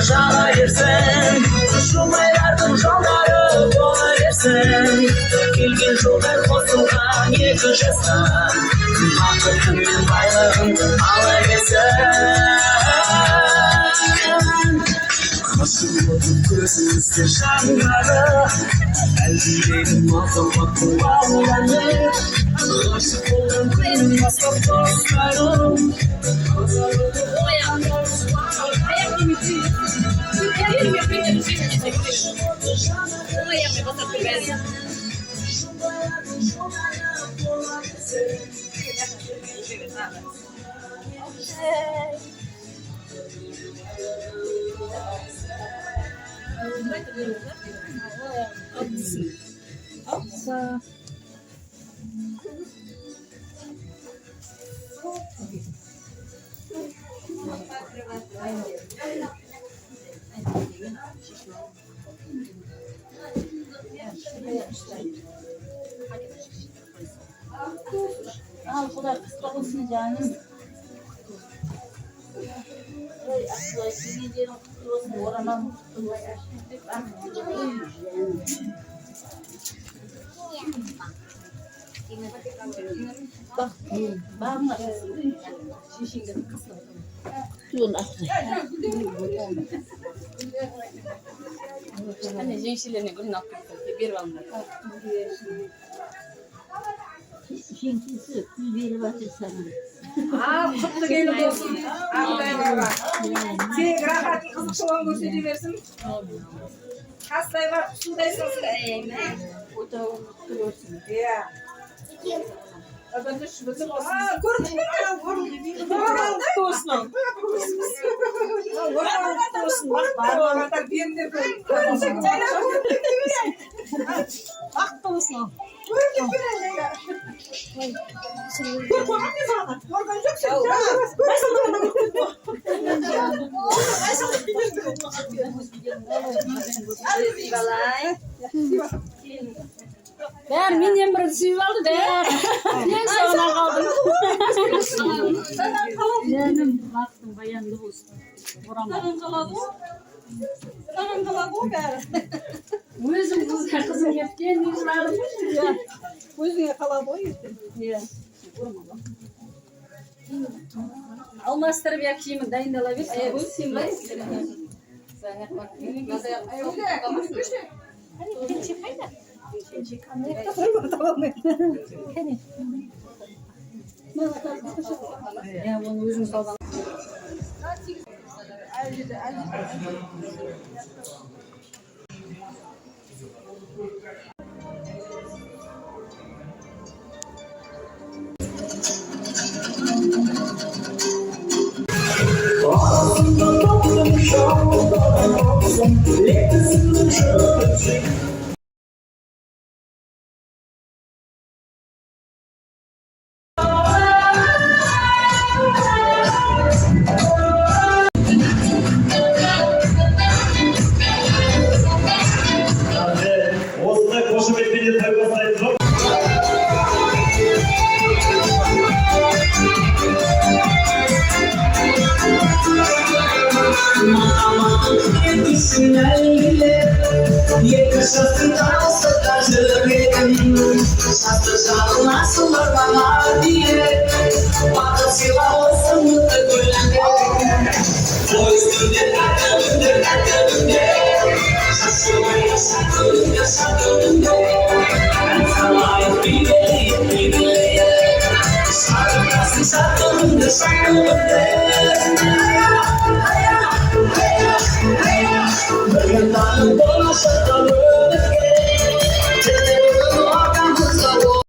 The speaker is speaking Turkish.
Jala yersen, şumaylardan jolları bola yersen, kelgen jollar qo'zilgan екі жасtan, baqatim men bayrog'imni ala versen. Qo'shib o'tib ko'zimizga shamlari, aldiydim muhabbatning bog'larini, g'oshib bo'lgan kunim bosib do'stlarim. Al kadar kısa olsun canım. Asla sizin olsun oranın bak bağırma şişinde kısa. Şunu Hani женщины gün nakit bir vanlar. Şinkisi bir vakit sana. Kutlu gelin olsun. Size rahat kızık soğan gösteriversin. Hastayı var, sudaysınız. O da oturuyorsun. Ya. Adam da şu bütün olsun. Gördün mü? Gördün olsun. Olsun. Bak kadar bir de bak olsun. Ben minnem bir suyu aldı da. Ben sonra kaldım. Canım baktım bayanlı olsun. Özüm kızım gitken yüzlerdim. Gözüne kalabalık Ya. Almastırıp yakayım dayındalar. Bu simay. Sana bak. Ya bunu özüm saldan. Осындай қошеметпен той бастайтын жоқ. Yaşasın tanrısı yüreğim, şastı canım nasıl bana diye, vakit silah olsun mutlu gülümde. O üstünde kalbimde, şaşırma yaşadığımda. Ben sana ait bileyim, şarkısın şarkımda. Hayat, hayat, hayat, hayat, hayat,